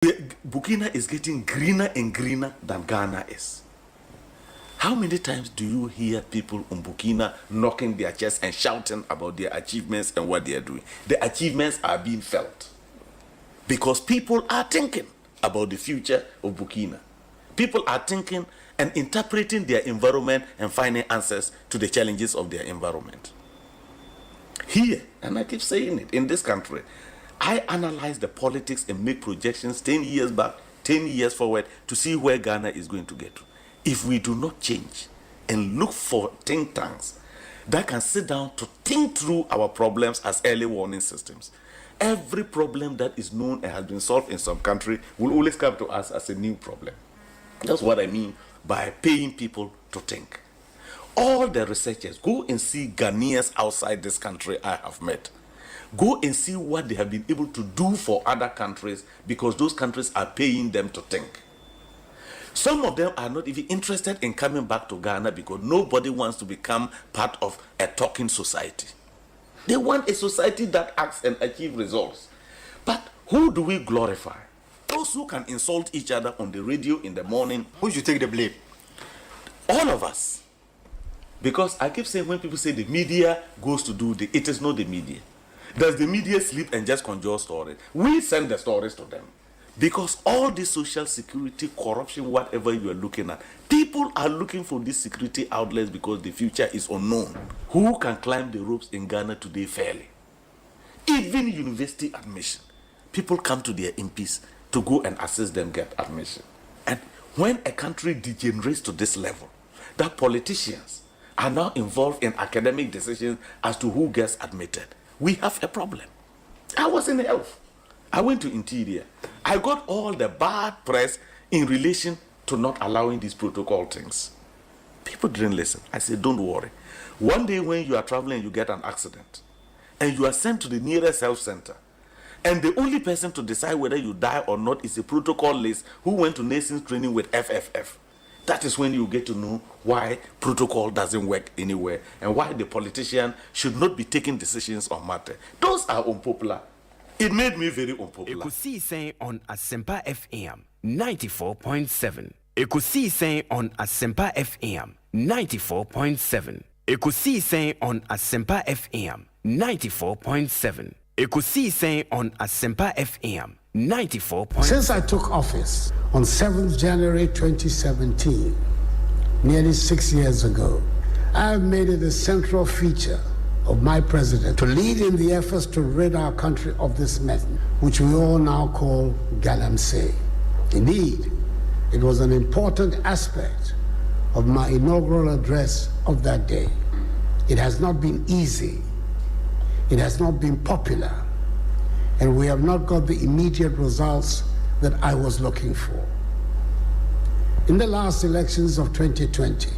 Burkina is getting greener and greener than Ghana is. How many times do you hear people in Burkina knocking their chests and shouting about their achievements and what they are doing? The achievements are being felt because people are thinking about the future of Burkina. People are thinking and interpreting their environment and finding answers to the challenges of their environment. Here, and I keep saying it, in this country, I analyze the politics and make projections 10 years back, 10 years forward to see where Ghana is going to get to. If we do not change and look for think tanks that can sit down to think through our problems as early warning systems, every problem that is known and has been solved in some country will always come to us as a new problem. That's what I mean by paying people to think. All the researchers, go and see Ghanaians outside this country I have met. Go and see what they have been able to do for other countries because those countries are paying them to think. Some of them are not even interested in coming back to Ghana because nobody wants to become part of a talking society. They want a society that acts and achieves results. But who do we glorify? Those who can insult each other on the radio in the morning. Who should take the blame? All of us. Because I keep saying when people say the media goes to do it is not the media. Does the media sleep and just conjure stories? We send the stories to them. Because all this social security, corruption, whatever you are looking at, people are looking for these security outlets because the future is unknown. Who can climb the ropes in Ghana today fairly? Even university admission. People come to their MPs to go and assist them get admission. And when a country degenerates to this level, that politicians are now involved in academic decisions as to who gets admitted, we have a problem. I was in health. I went to interior. I got all the bad press in relation to not allowing these protocol things. People didn't listen. I said, don't worry. One day when you are traveling, you get an accident, and you are sent to the nearest health center, and the only person to decide whether you die or not is a protocol list who went to nations training with FFF. That is when you get to know why protocol doesn't work anywhere and why the politician should not be taking decisions on matter. Those are unpopular. It made me very unpopular. Ekosiise On Asempa FM 94.7. Ekosiise On Asempa FM 94.7. Ekosiise On Asempa FM 94.7. Ekosiise On Asempa FM 94.7. Since I took office on 7th January 2017, nearly 6 years ago, I have made it a central feature of my president to lead in the efforts to rid our country of this mess, which we all now call galamsey. Indeed, it was an important aspect of my inaugural address of that day. It has not been easy. It has not been popular. And we have not got the immediate results that I was looking for. In the last elections of 2020,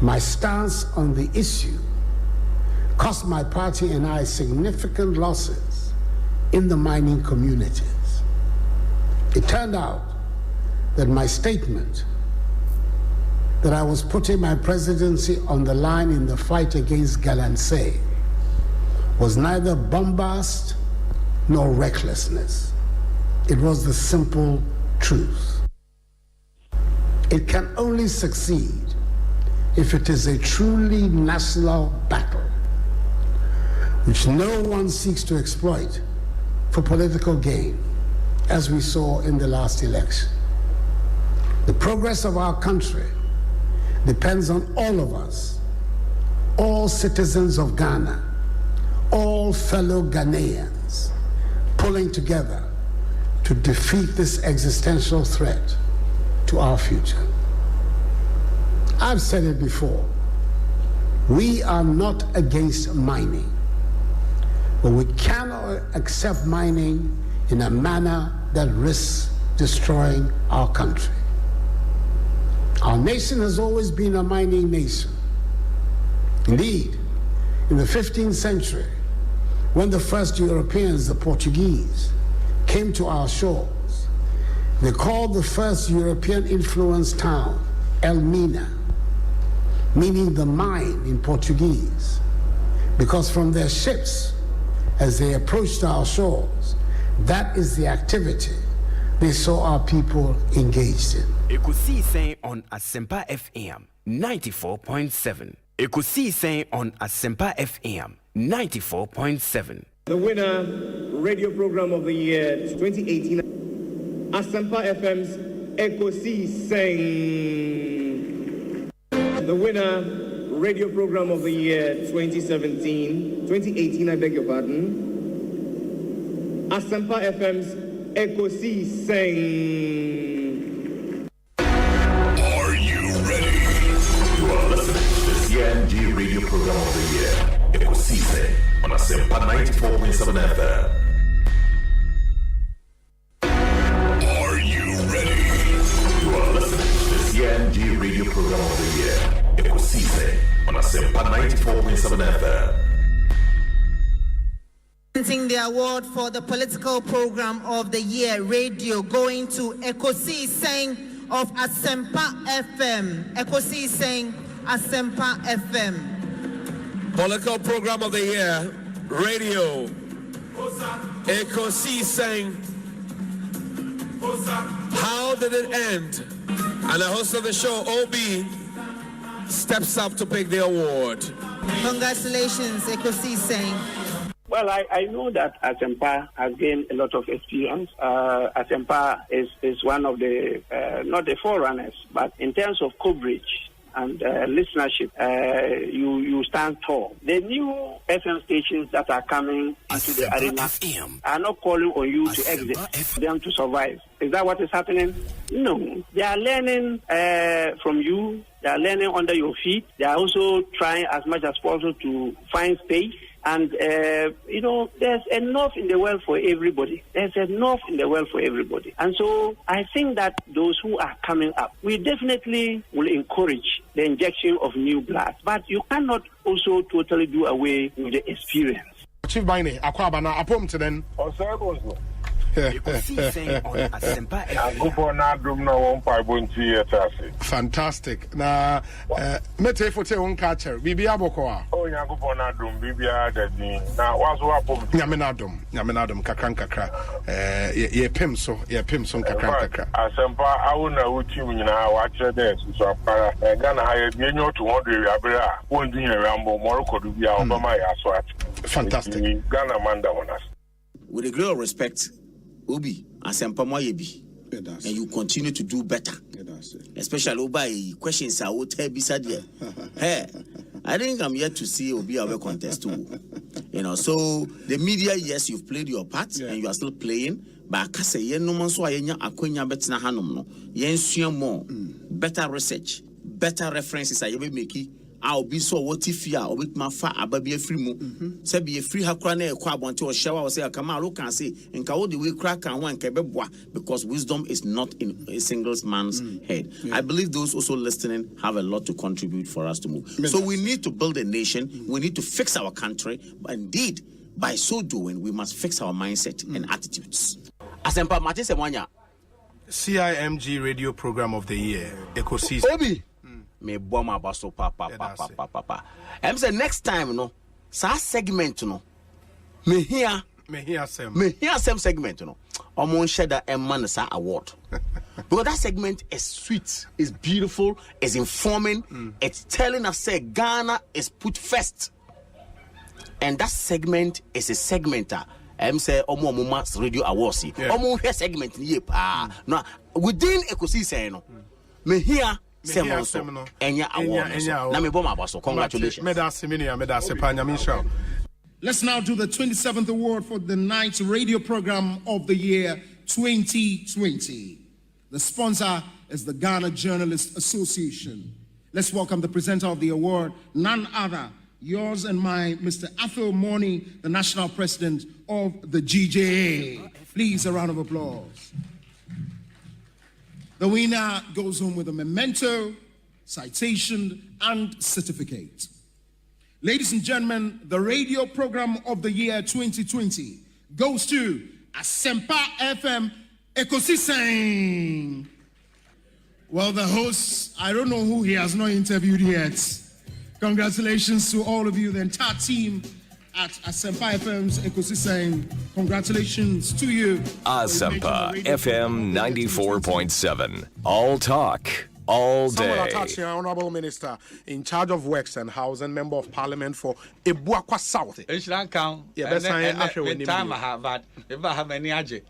my stance on the issue cost my party and I significant losses in the mining communities. It turned out that my statement that I was putting my presidency on the line in the fight against galamsey was neither bombast nor recklessness. It was the simple truth. It can only succeed if it is a truly national battle, which no one seeks to exploit for political gain, as we saw in the last election. The progress of our country depends on all of us, all citizens of Ghana, all fellow Ghanaians, pulling together to defeat this existential threat to our future. I've said it before, we are not against mining, but we cannot accept mining in a manner that risks destroying our country. Our nation has always been a mining nation. Indeed, in the 15th century, when the first Europeans, the Portuguese, came to our shores, they called the first European-influenced town Elmina, meaning the mine in Portuguese, because from their ships, as they approached our shores, that is the activity they saw our people engaged in. Ekosiise On Asempa FM 94.7. Ekosiise On Asempa FM 94.7. The winner radio program of the year 2018, Asempa FM's Ekosiise. The winner radio program of the year 2018, I beg your pardon, Asempa FM's Ekosiise. Are you ready? You are listening to the CNG radio program of the year, Ekosiise on Asempa 94.7 FM. Are you ready? You are listening to the CNG radio program of the year, Ekosiise on Asempa 94.7 FM. The award for the political program of the year radio going to Ekosiise of Asempa FM. Ekosiise Asempa FM. Political program of the year radio Ekosiise. How did it end? And the host of the show, OB, steps up to pick the award. Congratulations, Ekosiise. Well, I know that Asempa has gained a lot of experience. Asempa is one of the, not the forerunners, but in terms of coverage and listenership, you stand tall. The new FM stations that are coming into the arena are not calling on you to exit, them to survive. Is that what is happening? No. They are learning from you. They are learning under your feet. They are also trying as much as possible to find space. And, there's enough in the world for everybody. There's enough in the world for everybody. And so I think that those who are coming up, we definitely will encourage the injection of new blood. But you cannot also totally do away with the experience. Chief Baine, Akwabana, Apom to then. Osei Bonsu. Ekosiise On Asempa FM. Fantastic. Na mete fote on catcher. Bibi aboko. Oh, Yankupon Adum, Bibia Dadni. Now, what's what? Yaminadum, Kakran. Ye pimso Kakran. Asempa, I will know what you now watch this. So, Ghana hired you to order Abra, one dinner ramble, Morocco to be out of my aswat. Fantastic. Ghana Manda on us. With a great respect, Obi, Asempa Moyebi, and you continue to do better. Especially Obi, questions I would tell beside you. Hey, I think I'm yet to see Obi our contest too. So the media, yes, you've played your part and you are still playing. But I say, no man so I akonya betina hanum no. Yen more better research, better references I ever make. I'll be so what if you are with my fat ababi free mo. Say be a free hakwane kwabonte or shower or say come look and say and the way crack and one kebeboa because wisdom is not in a single man's head. I believe those also listening have a lot to contribute for us to move. So we need to build a nation, we need to fix our country, but indeed by so doing we must fix our mindset and attitudes. Asempa Matisse Mwanya. CIMG radio program of the year, Ekosiise. Obi. Me bomba baso papa. I'm say next time no, sa segment no. Me hear some segment no. Omo share that man sa award. Because that segment is sweet, is beautiful, is informing, it's telling us say Ghana is put first. And that segment is a segmenter. I'm say omo mass radio awards. Omo hear segment ye pa. No within Ekosiise no. Me hear Congratulations. Let's now do the 27th award for the Night Radio Program of the Year 2020. The sponsor is the Ghana Journalists Association. Let's welcome the presenter of the award, none other, yours and mine, Mr. Athol Morning, the National President of the GJA. Please, a round of applause. The winner goes home with a memento, citation, and certificate. Ladies and gentlemen, the radio program of the year 2020 goes to Asempa FM Ekosiise. Well, the host, I don't know who he has not interviewed yet. Congratulations to all of you, the entire team at Asempa FM's Ekosiisen saying congratulations to you. Asempa FM 94.7. All talk, all day. Someone attached here, Honorable Minister in charge of Works and Housing, Member of Parliament for Ebuakwa South. Time I have that. If I have any aje.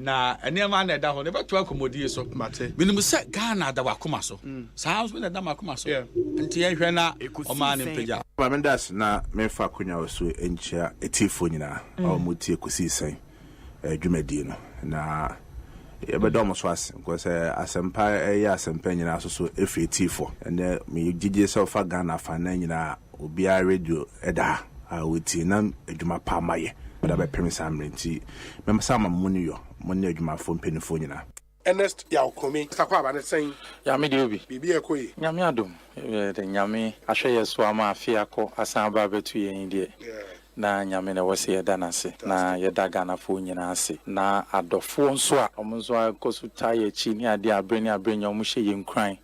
Na any man that down never to accommodate so. When we say Ghana that wakuma so. Sounds when the damakuma so. And here na o man in Peja. Mendas na mefa kunya osu enchia etifo nyina o mutie Ekosiisen dwumadi no na ebedo so ase because Asempa Asempa nyina so efi etifo and me gige se ofa Ghana fa na nyina obi a radio eda a woti na adwuma pa maye da be pemisa amrenti memsa mamuni yo monni adwuma fo mpenifo nyina Ernest Yaokomi sakwa ba ne sen ya me de obi bibi ekoyi nyame adom de nyame ahwe yeso ama afia ko asan ba betu yen de na nyame na wose yeda nase na yeda Ghana fo nyina ase na adofo nso a omonso akosu taye chi ni ade abreni omo hye yen kran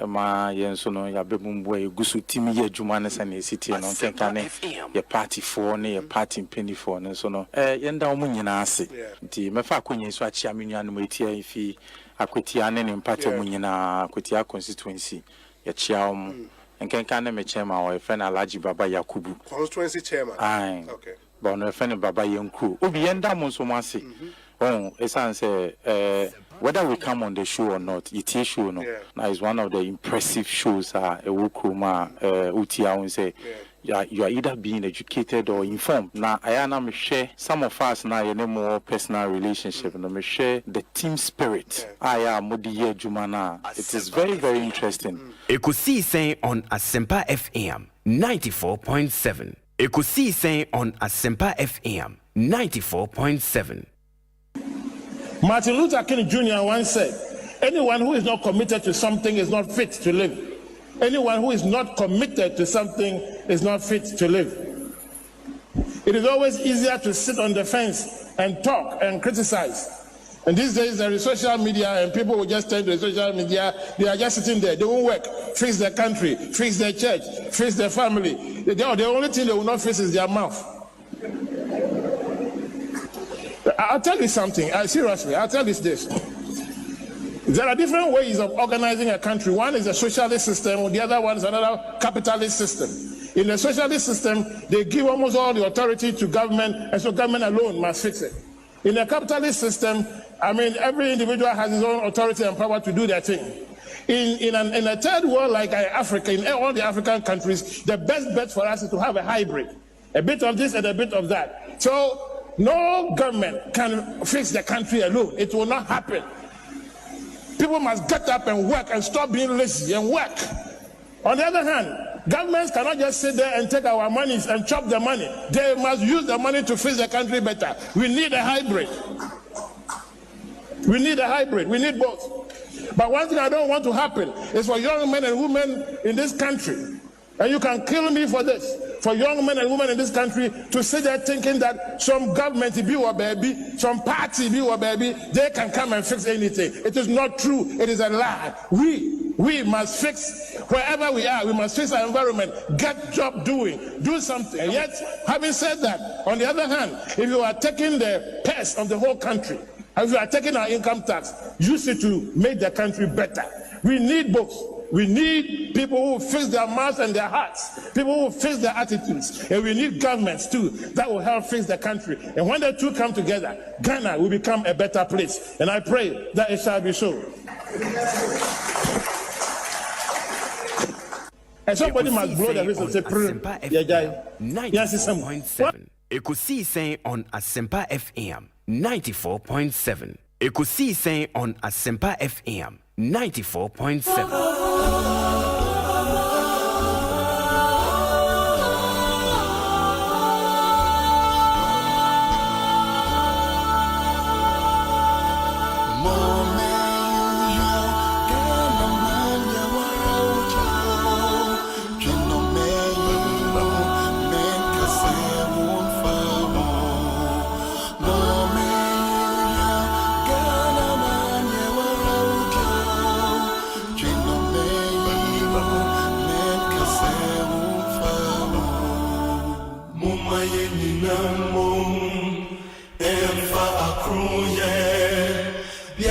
ma yen so no ya bebumbu egusu timi ye adwuma ne sane city no kenka ne ye party for ne ye party penny for ne so no yenda omo nyina ase nti mefa akonye so achia menua no etia ifi akwetia ne mpate omo nyina akwetia constituency ye chia omo Nkenka ne me chairman or friend Alhaji Baba Yakubu. Constituency chairman. Aye. Okay. But no friend Baba Yanku. Obi yenda mo so mase. Oh, esan say whether we come on the show or not, it is show no. Now is one of the impressive shows Ewukuma Utia won say you are either being educated or informed. Now I am share some of us now you know more personal relationship and me share the team spirit. I am Modiye Jumana. It is very, very interesting. Ekosiisen on Asempa FM 94.7. Ekosiisen on Asempa FM 94.7. Martin Luther King Jr. once said, anyone who is not committed to something is not fit to live. Anyone who is not committed to something is not fit to live. It is always easier to sit on the fence and talk and criticize. And these days there is social media and people will just turn to the social media. They are just sitting there. They won't work, fix their country, fix their church, fix their family. The only thing they will not fix is their mouth. I'll tell you something. Seriously, I'll tell you this. There are different ways of organizing a country. One is a socialist system, the other one is another capitalist system. In the socialist system, they give almost all the authority to government, and so government alone must fix it. In a capitalist system, I mean, every individual has his own authority and power to do their thing. In a third world like Africa, in all the African countries, the best bet for us is to have a hybrid. A bit of this and a bit of that. So no government can fix the country alone. It will not happen. People must get up and work and stop being lazy and work. On the other hand, governments cannot just sit there and take our monies and chop the money. They must use the money to fix the country better. We need a hybrid. We need a hybrid. We need both. But one thing I don't want to happen is for young men and women in this country, and you can kill me for this, for young men and women in this country to sit there thinking that some government be or baby, some party be or baby, they can come and fix anything. It is not true. It is a lie. We must fix wherever we are. We must fix our environment. Get job doing. Do something. And yet, having said that, on the other hand, if you are taking the purse of the whole country, if you are taking our income tax, use it to make the country better. We need both. We need people who fix their mouths and their hearts, people who fix their attitudes, and we need governments too that will help fix the country. And when the two come together, Ghana will become a better place. And I pray that it shall be so. And somebody must blow the whistle and say, yes, it's someone. Ekosiisen on Asempa FM 94.7. Ekosiisen on Asempa FM 94.7.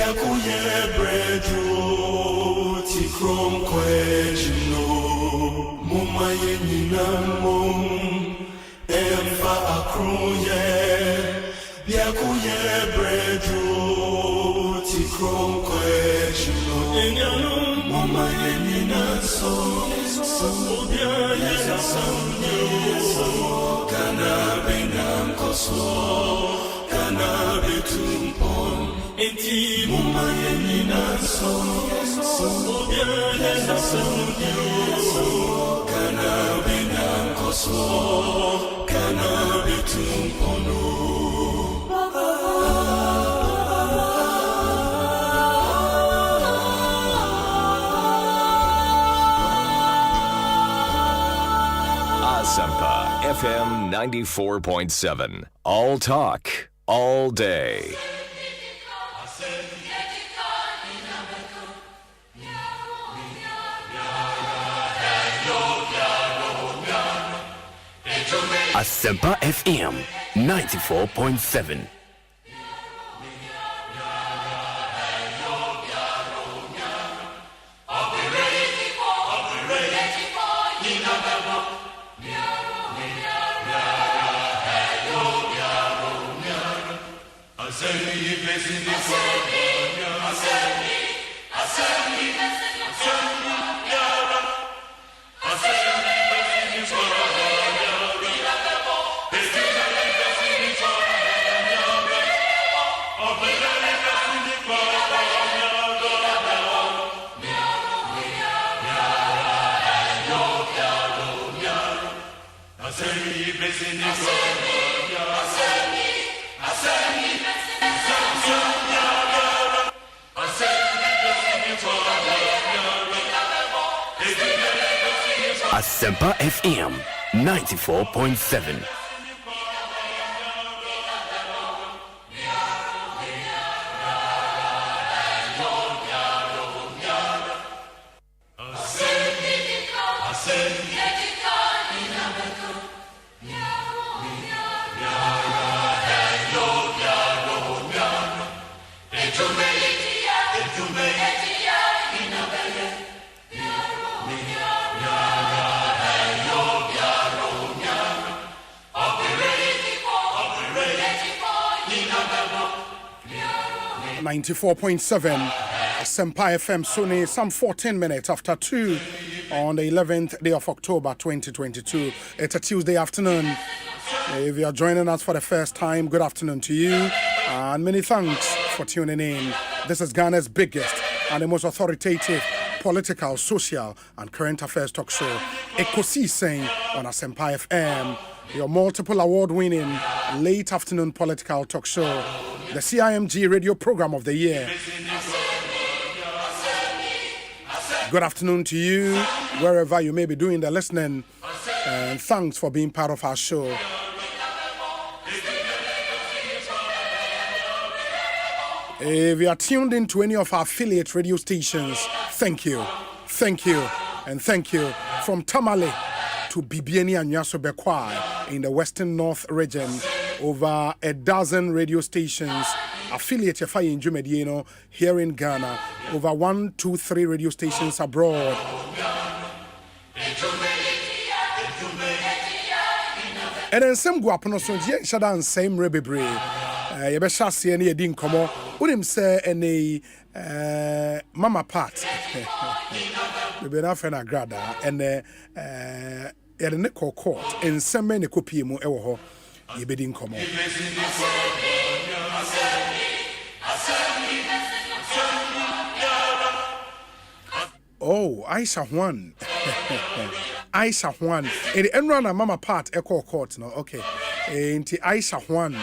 Biakuye brejo tikrom kwejino mumaye ninamum emfa akroye Biakuye brejo tikrom kwejino enyano mumaye ninaso sobia yesanyo kana benam koso kana betumpon enti mumaye ninaso sobia yesanyo kana benam koso kana betumpono Asempa FM 94.7. All talk, all day. Asempa FM 94.7. Asempa FM 94.7. Asempa FM Sunni, some 14 minutes after 2 on the 11th day of October 2022. It's a Tuesday afternoon. If you are joining us for the first time, good afternoon to you and many thanks for tuning in. This is Ghana's biggest and the most authoritative political, social and current affairs talk show, Ekosiise on Asempa FM, your multiple award-winning late afternoon political talk show, the CIMG radio program of the year. Good afternoon to you, wherever you may be doing the listening, and thanks for being part of our show. If you are tuned in to any of our affiliate radio stations, thank you, and thank you. From Tamale to Bibiani and Yasobekwai in the Western North region, over a dozen radio stations affiliate in Jumedieno here in Ghana, over 1, 2, 3 radio stations abroad. And then some guapono so je shada and same rebebre. You be shasi any edin komo. Unim say any mama part. We na friend agrada and e ne court in some many copy mu ewo ho. You be din komo. Oh, Aisha Juan. Aisha Juan. The enrana mama part echo court no. Okay. Inti Aisha Juan.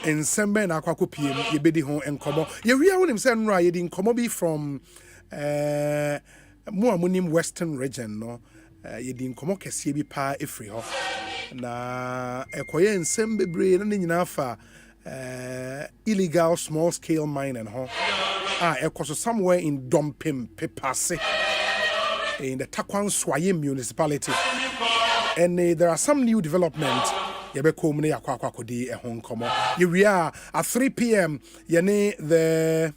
In Sembe na kwaku PM yebedi ho enkomo. Ye wi awunim se nra ye di nkomo bi from mo amunim western region no. Ye di nkomo kese bi pa efri ho. Na ekoye nsem bebre na nyina fa illegal small scale mining ho. Ekoso somewhere in Dompim Pepase in the Takwan Swaye municipality. And there are some new developments. Yebeko yakwa kodi Hong Kong. Here we are at 3 p.m. Yene the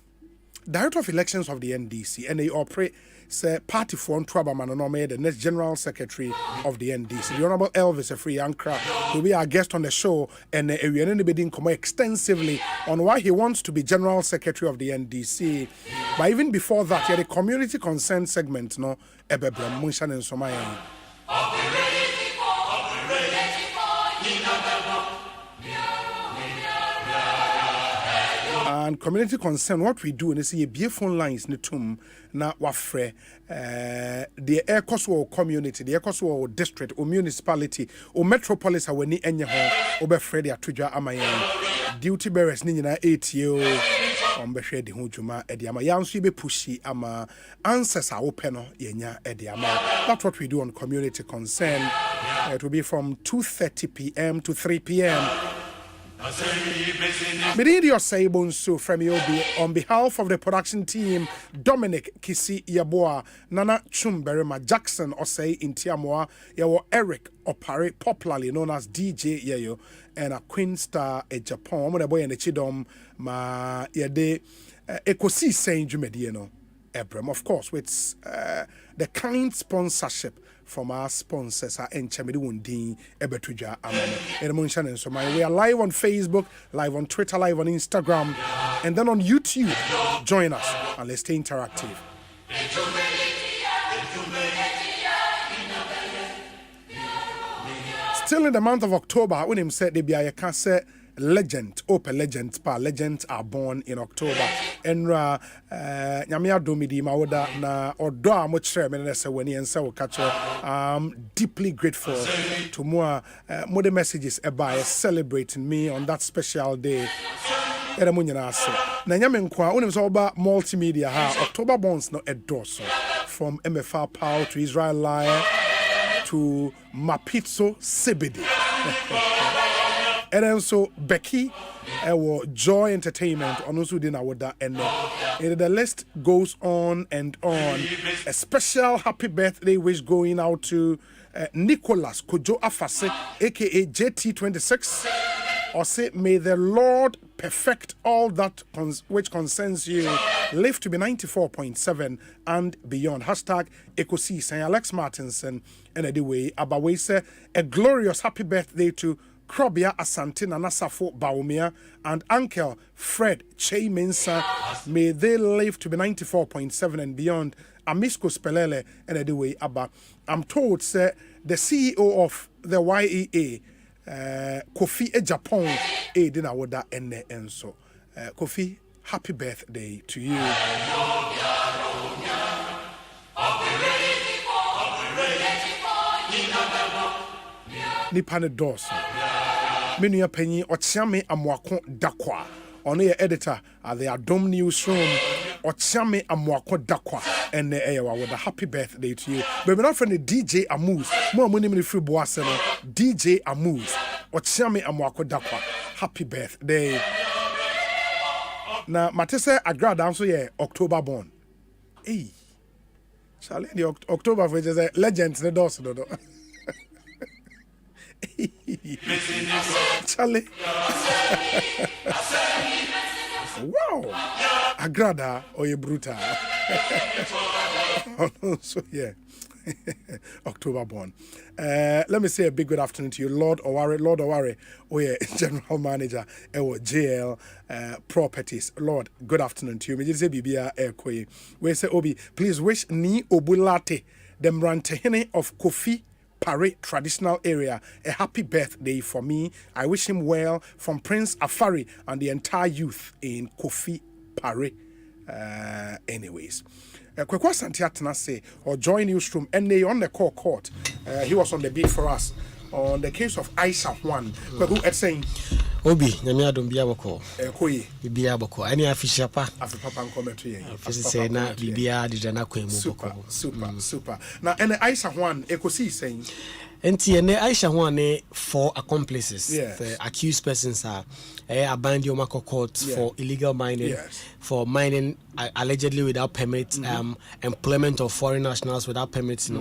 Director of Elections of the NDC, and they operate say party for Trabaman and the next General Secretary of the NDC. The Honorable Elvis Efri Ankra will be our guest on the show, and we are been come extensively on why he wants to be General Secretary of the NDC. But even before that, he had a community concern segment, no, Ebebram Munshan and Somayan. And community concern, what we do, and see a phone lines in tum na wafre the Ekosii community, the Ekosii district, or municipality, or metropolis, or any ho, or Freddy Atuja Amayan, duty bearers Nina 8 year on Beshedi Hujuma, Ediama, Yansu be pushy, ama answers are open, Yenya, Ediama. That's what we do on community concern. It will be from 2:30 p.m. to 3 p.m. Osei Bonsu from Yobi on behalf of the production team, Dominic Kisi Yaboa, Nana Chumberema, Jackson Osei in Tiamoa, Yawo Eric Opare, popularly known as DJ Yayo, and a Queen Star in Japan, the boy and the Chidom, ma Yade Ekosii Saint Jumediano, Abram, of course, with the kind sponsorship from our sponsors and Chamidundin Ebetuja Amon and so we are live on Facebook, live on Twitter, live on Instagram, and then on YouTube. Join us and let's stay interactive. Still in the month of October, when him said they be a cancer legend, open legends, legends are born in October. Enra Nyamia Domidi Maoda na Odoa Mochre Menesa when and so catch deeply grateful to more messages about celebrating me on that special day. Nanyamenkwa unim about multimedia October bonds no endorse from MFR Power to Israel Liar to Mapitso Sibidi. And then so Becky, Joy Entertainment, on also dinner with that, and the list goes on and on. A special happy birthday wish going out to Nicholas Kojo Afase, aka JT26. Or say, may the Lord perfect all that which concerns you. Live to be 94.7 and beyond. Hashtag Ekosiise. Alex Martinson. And anyway, Abawe say a glorious happy birthday to Krobia Asante Nanasafo Baumia and Uncle Fred Che Mensa. May they live to be 94.7 and beyond. Amisco Spelele and anyway, Abba. I'm told, sir, the CEO of the YEA, Kofi Japan, Dina Woda Ene Enso. Kofi, happy birthday to you. Nipane Dorso. Menu penny Ochiame Amwako Dakwa. On your editor at the Adom Newsroom. Ochiame Amwako Dakwa. And with a happy birthday to you. But we're not from the DJ Amuse. More money in the free boissano. DJ Amuse. Ochiame Amwako Dakwa. Happy birthday. Now, Matisse Agrada also yeah, October born. Hey. Charlie, the October which is a legend, the doors. Charlie. Wow. Agrada or a bruta. So yeah. October born. Let me say a big good afternoon to you, Lord Oware, General Manager, JL Properties. Lord, good afternoon to you. Me just say Bibia Ekwe. We say Obi, please wish ni Obulate, the Mrantehene of Kofi Pare traditional area a happy birthday for me. I wish him well from Prince Afari and the entire youth in Kofi Pare. Anyways. Kwekwa Santiatana say or join Newsroom and they on the court. He was on the beat for us on the case of Aisha Juan. Who at saying Obi, Namia don't be able Koi, Bibia Boko, any official pa, Papa and comment to you. Say na Bibia did not super. Now, and Aisha Juan, Ekosii saying. And Aisha Juan for accomplices, the accused persons are abandoned Yomako court for illegal mining, for mining allegedly without permits, employment of foreign nationals without permits.